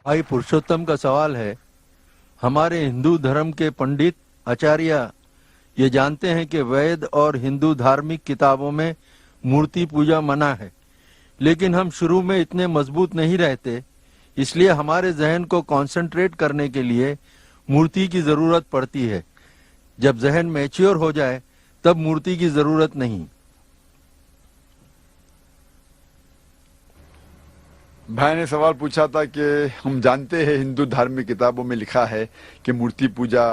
भाई पुरुषोत्तम का सवाल है, हमारे हिंदू धर्म के पंडित आचार्य ये जानते हैं कि वैद और हिंदू धार्मिक किताबों में मूर्ति पूजा मना है, लेकिन हम शुरू में इतने मजबूत नहीं रहते, इसलिए हमारे जहन को कंसंट्रेट करने के लिए मूर्ति की जरूरत पड़ती है। जब जहन मैच्योर हो जाए तब मूर्ति की जरूरत नहीं। भाई ने सवाल पूछा था कि हम जानते हैं हिंदू धार्मिक किताबों में लिखा है कि मूर्ति पूजा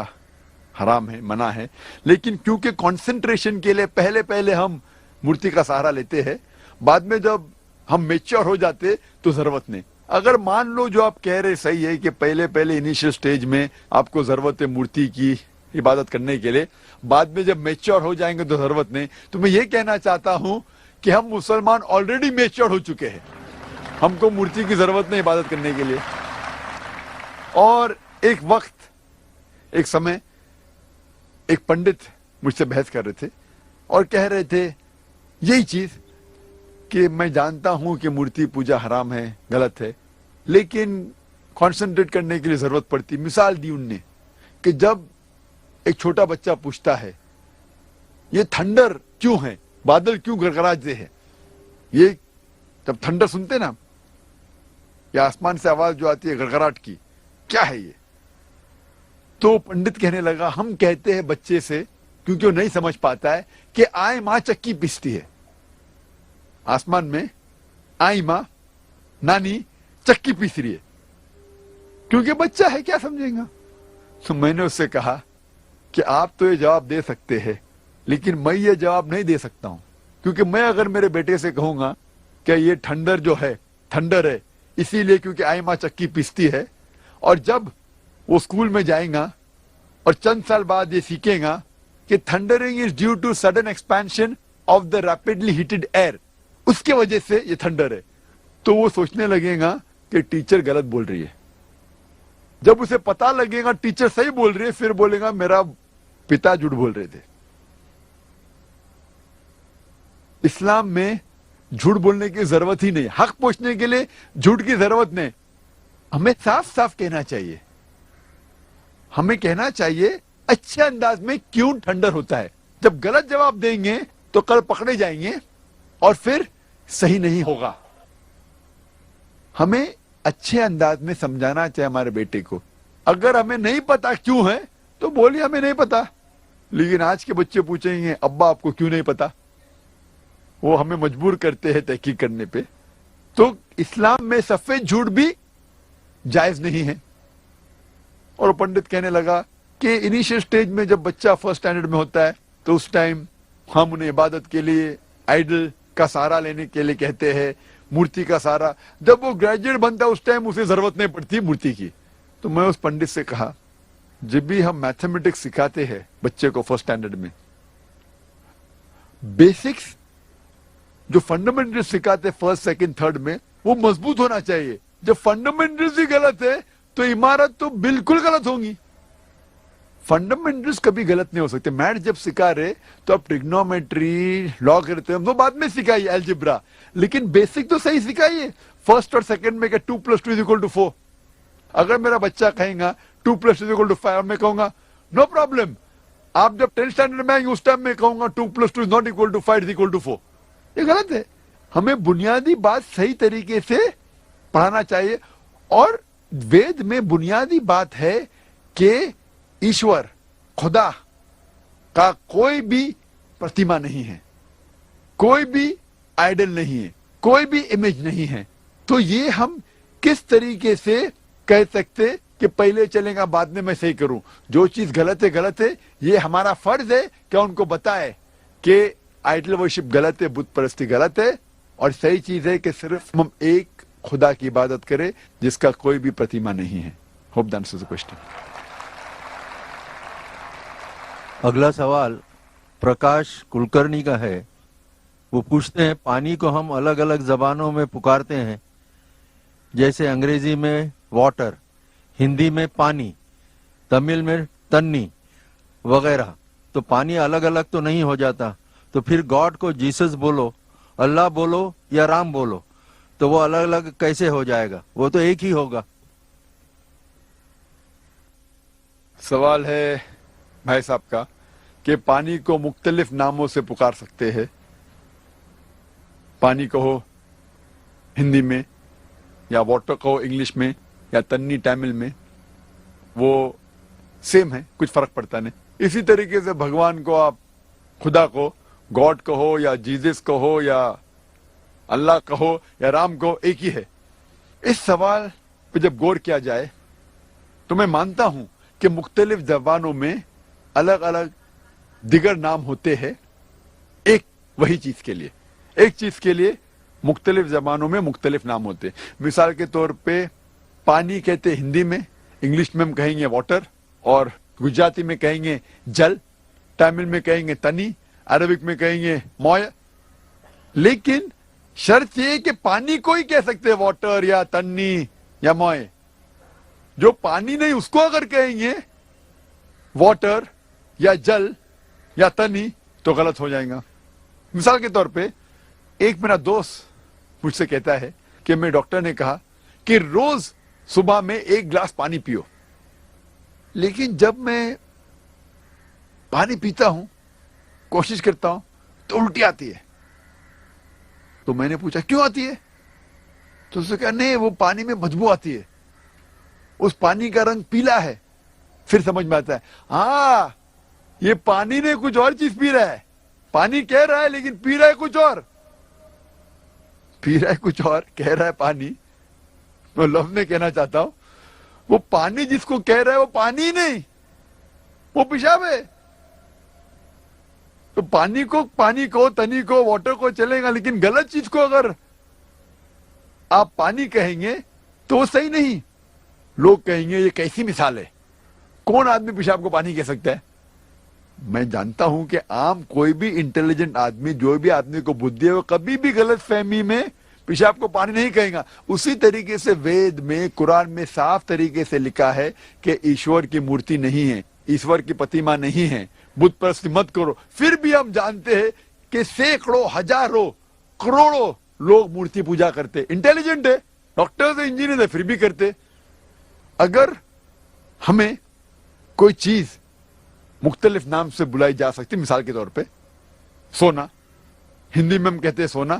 हराम है, मना है, लेकिन क्योंकि कंसंट्रेशन के लिए पहले पहले हम मूर्ति का सहारा लेते हैं, बाद में जब हम मैच्योर हो जाते तो जरूरत नहीं। अगर मान लो जो आप कह रहे सही है कि पहले पहले इनिशियल स्टेज में आपको जरूरत है मूर्ति की इबादत करने के लिए, बाद में जब मैच्योर हो जाएंगे तो जरूरत नहीं, तो मैं ये कहना चाहता हूं कि हम मुसलमान ऑलरेडी मैच्योर हो चुके हैं, हमको मूर्ति की जरूरत नहीं इबादत करने के लिए। और एक वक्त, एक समय एक पंडित मुझसे बहस कर रहे थे और कह रहे थे यही चीज कि मैं जानता हूं कि मूर्ति पूजा हराम है, गलत है, लेकिन कंसंट्रेट करने के लिए जरूरत पड़ती। मिसाल दी उनने कि जब एक छोटा बच्चा पूछता है ये थंडर क्यों है, बादल क्यों गड़गड़ाते हैं, ये जब थंडर सुनते ना, या आसमान से आवाज जो आती है गड़गड़ाहट की, क्या है ये, तो पंडित कहने लगा हम कहते हैं बच्चे से, क्योंकि वो नहीं समझ पाता है, कि आई मां चक्की पीसती है। आसमान में आई मां, नानी चक्की पीस रही है, क्योंकि बच्चा है, क्या समझेगा। तो मैंने उससे कहा कि आप तो ये जवाब दे सकते हैं, लेकिन मैं ये जवाब नहीं दे सकता हूं, क्योंकि मैं अगर मेरे बेटे से कहूंगा कि ये थंडर जो है थंडर है इसीलिए क्योंकि आई मां चक्की पीसती है, और जब वो स्कूल में जाएगा और चंद साल बाद ये सीखेगा कि thundering is due to sudden expansion of the rapidly heated air, उसके वजह से ये थंडर है, तो वो सोचने लगेगा कि टीचर गलत बोल रही है। जब उसे पता लगेगा टीचर सही बोल रही है, फिर बोलेगा मेरा पिता झूठ बोल रहे थे। इस्लाम में झूठ बोलने की जरूरत ही नहीं, हक पूछने के लिए झूठ की जरूरत नहीं। हमें साफ साफ कहना चाहिए, हमें कहना चाहिए अच्छे अंदाज में क्यों ठंडर होता है। जब गलत जवाब देंगे तो कल पकड़े जाएंगे और फिर सही नहीं होगा। हमें अच्छे अंदाज में समझाना चाहिए हमारे बेटे को। अगर हमें नहीं पता क्यों है तो बोलिए हमें नहीं पता, लेकिन आज के बच्चे पूछेंगे अब्बा आपको क्यों नहीं पता, वो हमें मजबूर करते हैं तहकीक करने पे। तो इस्लाम में सफेद झूठ भी जायज नहीं है। और पंडित कहने लगा कि इनिशियल स्टेज में जब बच्चा फर्स्ट स्टैंडर्ड में होता है तो उस टाइम हम उन्हें इबादत के लिए आइडल का सहारा लेने के लिए कहते हैं, मूर्ति का सहारा। जब वो ग्रेजुएट बनता है उस टाइम उसे जरूरत नहीं पड़ती मूर्ति की। तो मैं उस पंडित से कहा जब भी हम मैथमेटिक्स सिखाते हैं बच्चे को फर्स्ट स्टैंडर्ड में, बेसिक्स जो फंडामेंटल्स सिखाते फर्स्ट सेकंड थर्ड में वो मजबूत होना चाहिए। जब फंडामेंटल्स ही गलत है तो इमारत तो बिल्कुल गलत होंगी। फंडामेंटल्स कभी गलत नहीं हो सकते। मैथ जब सिखा रहे तो आप ट्रिग्नोमेट्री, लॉगरिथम तो बाद में सिखाइए, अलजेब्रा, लेकिन बेसिक तो सही सिखाइए। फर्स्ट और सेकंड में 2 + 2 = 4। अगर मेरा बच्चा कहेगा 2 + 2 = 5, मैं कहूंगा नो प्रॉब्लम। आप जब 10th स्टैंडर्ड में आएंगे उस टाइम में कहूंगा 2 + 2 = 5 = 4। ये गलत है। हमें बुनियादी बात सही तरीके से पढ़ाना चाहिए। और वेद में बुनियादी बात है कि ईश्वर, खुदा का कोई भी प्रतिमा नहीं है, कोई भी आइडल नहीं है, कोई भी इमेज नहीं है। तो ये हम किस तरीके से कह सकते कि पहले चलेगा बाद में मैं सही करूं। जो चीज गलत है, ये हमारा फर्ज है कि उनको बताए कि आइडल वर्शिप गलत है, बुत परस्ती गलत है, और सही चीज है कि सिर्फ हम एक खुदा की इबादत करें जिसका कोई भी प्रतिमा नहीं है। Hope that answers the question. अगला सवाल प्रकाश कुलकर्णी का है। वो पूछते हैं पानी को हम अलग अलग जबानों में पुकारते हैं, जैसे अंग्रेजी में वाटर, हिंदी में पानी, तमिल में तन्नी वगैरह। तो पानी अलग अलग तो नहीं हो जाता, तो फिर गॉड को जीसस बोलो, अल्लाह बोलो या राम बोलो, तो वो अलग अलग कैसे हो जाएगा? वो तो एक ही होगा। سوال ہے بھائی صاحب کا کہ پانی کو مختلف ناموں سے پکار سکتے ہیں. پانی کہو ہندی میں, یا واٹر کہو انگلش میں, یا تنی تامل میں, وہ سیم ہے, کچھ فرق پڑتا نہیں. اسی طریقے سے بھگوان کو آپ خدا کو گاڈ کہو یا جیزس کہو یا اللہ کہو یا رام کہو, ایک ہی ہے. اس سوال پہ جب غور کیا جائے تو میں مانتا ہوں کہ مختلف زبانوں میں الگ الگ دیگر نام ہوتے ہیں ایک وہی چیز کے لیے. ایک چیز کے لیے مختلف زبانوں میں مختلف نام ہوتے ہیں. مثال کے طور پہ پانی کہتے ہیں ہندی میں, انگلش میں ہم کہیں گے واٹر, اور گجراتی میں کہیں گے جل, تامل میں کہیں گے تنی, عربک میں کہیں گے موئے. لیکن شرط یہ کہ پانی کو ہی کہہ سکتے ہیں واٹر یا تنی یا موئے. جو پانی نہیں اس کو اگر کہیں گے واٹر یا جل یا تنی تو غلط ہو جائے گا. مثال کے طور پہ ایک میرا دوست مجھ سے کہتا ہے کہ میں ڈاکٹر نے کہا کہ روز صبح میں 1 گلاس پانی پیو, لیکن جب میں پانی پیتا ہوں, کوشش کرتا ہوں, تو الٹی آتی ہے. تو میں نے پوچھا کیوں آتی ہے؟ تو اس نے کہا نہیں, وہ پانی میں بدبو آتی ہے, اس پانی کا رنگ پیلا ہے. پھر سمجھ میں آتا ہے ہاں یہ پانی نے کچھ اور چیز پی رہا ہے. پانی کہہ رہا ہے لیکن پی رہا ہے کچھ اور. پی رہا ہے کچھ اور, کہہ رہا ہے پانی. میں لفظ میں کہنا چاہتا ہوں وہ پانی جس کو کہہ رہا ہے وہ پانی نہیں, وہ پیشاب ہے. تو پانی کو تنی کو واٹر کو چلے گا, لیکن غلط چیز کو اگر آپ پانی کہیں گے تو وہ صحیح نہیں. لوگ کہیں گے یہ کیسی مثال ہے, کون آدمی پیشاب کو پانی کہہ سکتا ہے؟ میں جانتا ہوں کہ عام کوئی بھی انٹیلیجنٹ آدمی, جو بھی آدمی کو بدھی ہے, وہ کبھی بھی غلط فہمی میں پیشاب کو پانی نہیں کہے گا. اسی طریقے سے وید میں, قرآن میں صاف طریقے سے لکھا ہے کہ ایشور کی مورتی نہیں ہے, ایشور کی پتیما نہیں ہے, بت پرستی مت کرو. پھر بھی ہم جانتے ہیں کہ سینکڑوں, ہزاروں, کروڑوں لوگ مورتی پوجا کرتے. انٹیلیجنٹ ہے, ڈاکٹرز انجینئر ہے, پھر بھی کرتے. اگر ہمیں کوئی چیز مختلف نام سے بلائی جا سکتی, مثال کے طور پہ سونا, ہندی میں ہم کہتے ہیں سونا,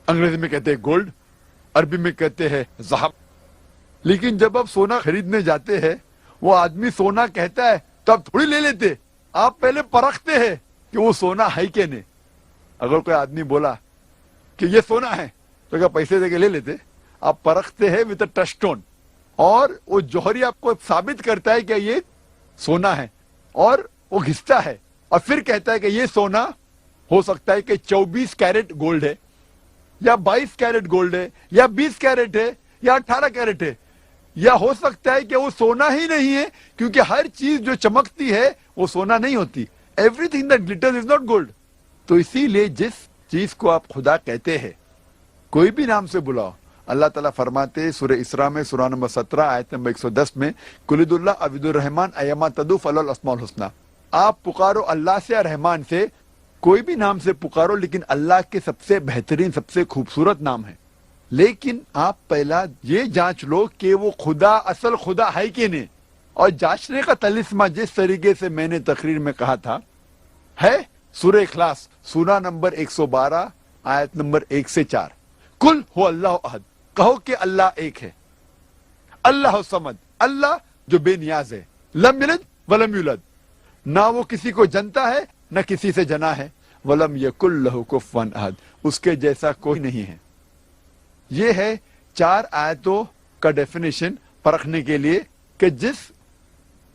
انگریزی میں کہتے ہیں گولڈ, عربی میں کہتے ہیں ذہب. لیکن جب آپ سونا خریدنے جاتے ہیں, وہ آدمی سونا کہتا ہے تو آپ تھوڑی لے لیتے, آپ پہلے پرکھتے ہیں کہ وہ سونا ہے کہ نہیں. اگر کوئی آدمی بولا کہ یہ سونا ہے تو کیا پیسے دے کے لے لیتے؟ آپ پرکھتے ہیں وتھ اے ٹچ اسٹون, اور وہ جوہری آپ کو ثابت کرتا ہے کہ یہ سونا ہے, اور وہ گھستا ہے, اور پھر کہتا ہے کہ یہ سونا ہو سکتا ہے کہ 24 کیرٹ گولڈ ہے, یا 22 کیرٹ گولڈ ہے, یا 20 کیرٹ ہے, یا 18 کیرٹ ہے, یا ہو سکتا ہے کہ وہ سونا ہی نہیں ہے, کیونکہ ہر چیز جو چمکتی ہے وہ سونا نہیں ہوتی. Everything that glitters is not gold. تو اسی لیے جس چیز کو آپ خدا کہتے ہیں, کوئی بھی نام سے بلاؤ. اللہ تعالیٰ فرماتے سورہ اسراء میں, سورہ نمبر 17 آیت نمبر 110 میں, قُلِ اللہ عبد الرحمن ایما تدعو فلہ الاسماء الحسنی. آپ پکارو اللہ سے یا رحمان سے, کوئی بھی نام سے پکارو, لیکن اللہ کے سب سے بہترین, سب سے خوبصورت نام ہے. لیکن آپ پہلا یہ جانچ لو کہ وہ خدا اصل خدا ہے کہ نہیں. اور جانچنے کا طلسمہ جس طریقے سے میں نے تقریر میں کہا تھا ہے سورہ اخلاص, سورہ نمبر 112 آیت نمبر 1 سے 4. قل هو اللہ احد, کہو کہ اللہ ایک ہے. اللہ الصمد, اللہ جو بے نیاز ہے. لم یلد ولم یولد, نہ وہ کسی کو جنتا ہے نہ کسی سے جنا ہے. ولم یکن لہ کفوا احد, اس کے جیسا کوئی نہیں ہے. یہ ہے 4 آیتوں کا ڈیفینیشن پرکھنے کے لیے کہ جس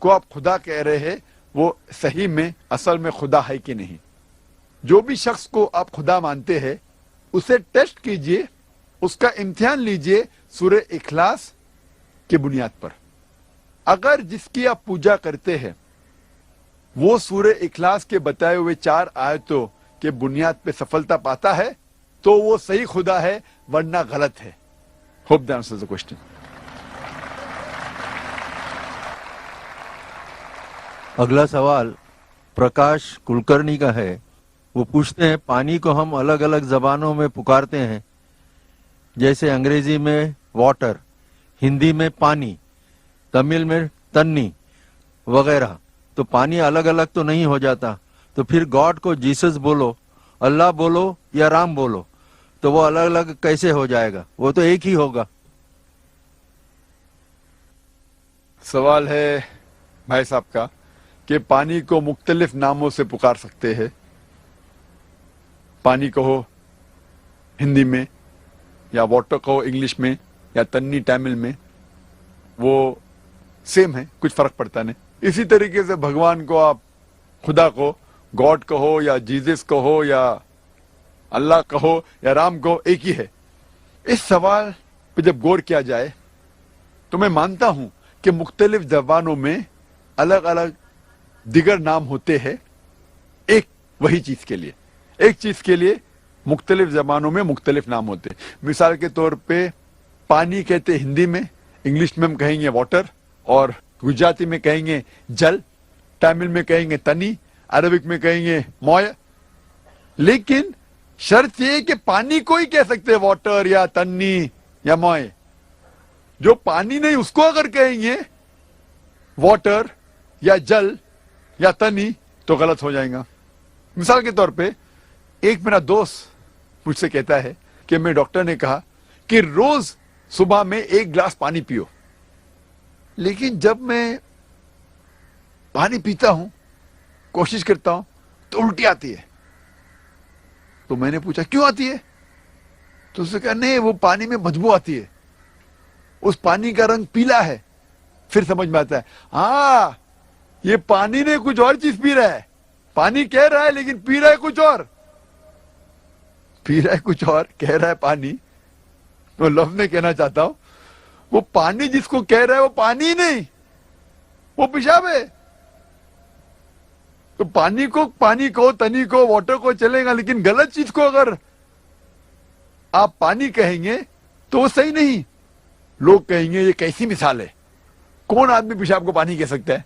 کو آپ خدا کہہ رہے ہیں وہ صحیح میں اصل میں خدا ہے کہ نہیں. جو بھی شخص کو آپ خدا مانتے ہیں اسے ٹیسٹ کیجئے, اس کا امتحان لیجئے سورہ اخلاص کی بنیاد پر. اگر جس کی آپ پوجا کرتے ہیں وہ سورہ اخلاص کے بتائے ہوئے 4 آیتوں کے بنیاد پہ سفلتا پاتا ہے تو وہ صحیح خدا ہے, ورنہ غلط ہے. Hope that answers the question. اگلا سوال پرکاش کلکرنی کا ہے. وہ پوچھتے ہیں پانی کو ہم الگ الگ زبانوں میں پکارتے ہیں, جیسے انگریزی میں واٹر, ہندی میں پانی, تمل میں تنی, वगैरह, तो पानी अलग अलग तो नहीं हो जाता। तो फिर गॉड को जीसस बोलो, अल्लाह बोलो या राम बोलो, तो वो अलग अलग कैसे हो जाएगा? वो तो एक ही होगा। सवाल है भाई साहब का कि पानी को मुख्तलिफ नामों से पुकार सकते हैं। पानी कहो हिंदी में, या वाटर कहो इंग्लिश में, या तन्नी तमिल में, वो सेम है, कुछ फर्क पड़ता नहीं। इसी तरीके से भगवान को आप खुदा को गॉड कहो या जीसस कहो या अल्लाह कहो या राम कहो, एक ही है। इस सवाल पे जब गौर किया जाए तो मैं मानता हूं कि मुख्तलिफ जबानों में अलग अलग दिगर नाम होते हैं एक वही चीज के लिए। एक चीज के लिए मुख्तलिफ जबानों में मुख्तलिफ नाम होते हैं। मिसाल के तौर पे पानी कहते हिंदी में, इंग्लिश में हम कहेंगे वाटर, और गुजराती में कहेंगे जल, तमिल में कहेंगे तनी, अरबिक में कहेंगे मोय। लेकिन शर्त ये कि पानी को ही कह सकते हैं वाटर या तन्नी या मोय। जो पानी नहीं उसको अगर कहेंगे वाटर या जल या तनी तो गलत हो जाएगा। मिसाल के तौर पे एक मेरा दोस्त मुझसे कहता है कि मेरे डॉक्टर ने कहा कि रोज सुबह में 1 गिलास पानी पियो, लेकिन जब मैं पानी पीता हूं, कोशिश करता हूं, तो उल्टी आती है। तो मैंने पूछा क्यों आती है? तो उसने कहा नहीं, वो पानी में बदबू आती है, उस पानी का रंग पीला है। फिर समझ में आता है, हाँ ये पानी ने कुछ और चीज पी रहा है। पानी कह रहा है लेकिन पी रहा है कुछ और, पी रहा है कुछ और, कह रहा है पानी। तो लफ्ज में कहना चाहता हूं, वो पानी जिसको कह रहा है वो पानी नहीं, वो पेशाब है। तो पानी को तनी को वाटर को चलेगा, लेकिन गलत चीज को अगर आप पानी कहेंगे तो वो सही नहीं। लोग कहेंगे ये कैसी मिसाल है, कौन आदमी पेशाब को पानी कह सकता है?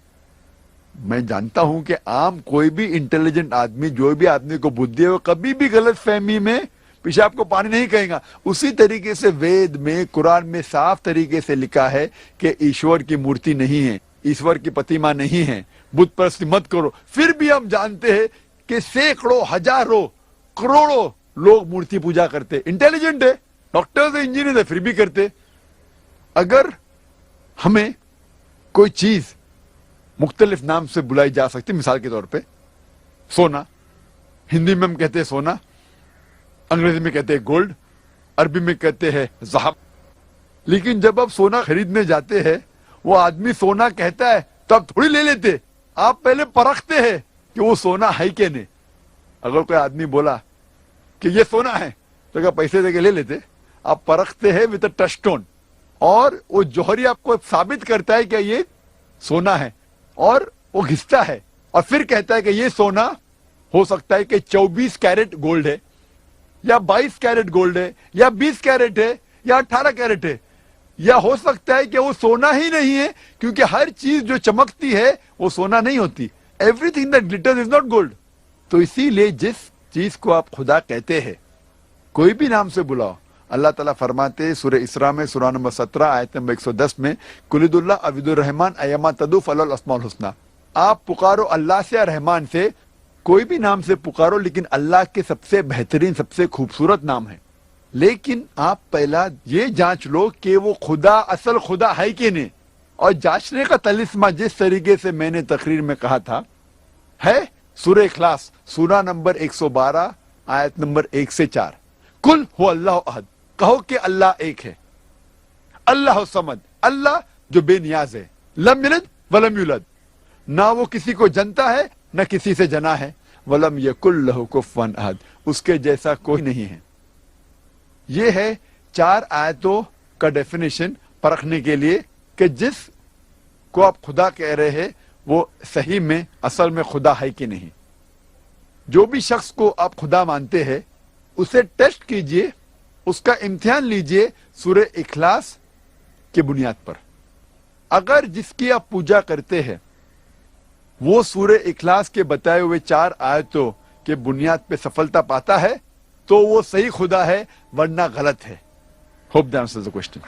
मैं जानता हूं कि आम कोई भी इंटेलिजेंट आदमी, जो भी आदमी को बुद्धि है, वो कभी भी गलत फहमी में पेशाब को पानी नहीं कहेगा। उसी तरीके से वेद में, कुरान में साफ तरीके से लिखा है कि ईश्वर की मूर्ति नहीं है, ईश्वर की प्रतिमा नहीं है, बुत परस्ती मत करो। फिर भी हम जानते हैं कि सैकड़ों, हजारों, करोड़ों लोग मूर्ति पूजा करते। इंटेलिजेंट है, डॉक्टर्स है, इंजीनियर है, फिर भी करते। अगर हमें कोई चीज मुख्तलिफ नाम से बुलाई जा सकती, मिसाल के तौर पे सोना, हिंदी में हम कहते हैं सोना, अंग्रेजी में कहते हैं गोल्ड, अरबी में कहते हैं ज़हब। लेकिन जब आप सोना खरीदने जाते हैं, वो आदमी सोना कहता है तो आप थोड़ी ले लेते, आप पहले परखते हैं कि वो सोना है कि नहीं। अगर कोई आदमी बोला कि ये सोना है तो क्या पैसे देके ले लेते? आप परखते हैं विद अ टच स्टोन, और वो जौहरी आपको साबित करता है कि ये सोना है, और वो घिसता है और फिर कहता है कि ये सोना हो सकता है कि 24 कैरेट गोल्ड है, या 22 कैरेट गोल्ड है, या 20 कैरेट है, या 18 कैरेट है, या हो सकता है कि वो सोना ही नहीं है, क्योंकि हर चीज जो चमकती है वो सोना नहीं होती। Everything that glitters is not gold. तो इसीलिए जिस चीज को आप खुदा कहते हैं, कोई भी नाम से बुलाओ, अल्लाह ताला फरमाते सूरह इसरा में सूरा नंबर 17 आयत नंबर 110 में, कुलिदुल्लाह अविदुर रहमान अयमा तदू फलल अस्माउल हुस्ना। आप पुकारो अल्लाह से या रहमान से, कोई भी नाम से पुकारो, लेकिन अल्लाह के सबसे बेहतरीन, सबसे खूबसूरत नाम है। लेकिन आप पहला ये जांच लो कि वो खुदा असल खुदा है कि नहीं। और जांचने का तलिस्मा जिस तरीके से मैंने तकरीर में कहा था है सूरह इखलास सूरा नंबर 112 आयत नंबर 1 से 4। कुल हो अल्लाह अहद, कहो कि अल्लाह एक है। अल्लाह समद, अल्लाह जो बेनियाज है। लम यलिद वलम यूलद, ना वो किसी को जनता है न किसी से जना है। वलम यकुल लहु कुफुवन अहद, उसके जैसा कोई नहीं है। ये है 4 आयतों का डेफिनेशन परखने के लिए कि जिस को आप खुदा कह रहे हैं वो सही में असल में खुदा है कि नहीं। जो भी शख्स को आप खुदा मानते हैं उसे टेस्ट कीजिए, उसका इम्तिहान लीजिए सूरह इखलास की बुनियाद पर। अगर जिसकी आप पूजा करते हैं वो सूरह इखलास के बताए हुए 4 आयतों के बुनियाद पे सफलता पाता है तो वो सही खुदा है, वरना गलत है। Hope that answers the question.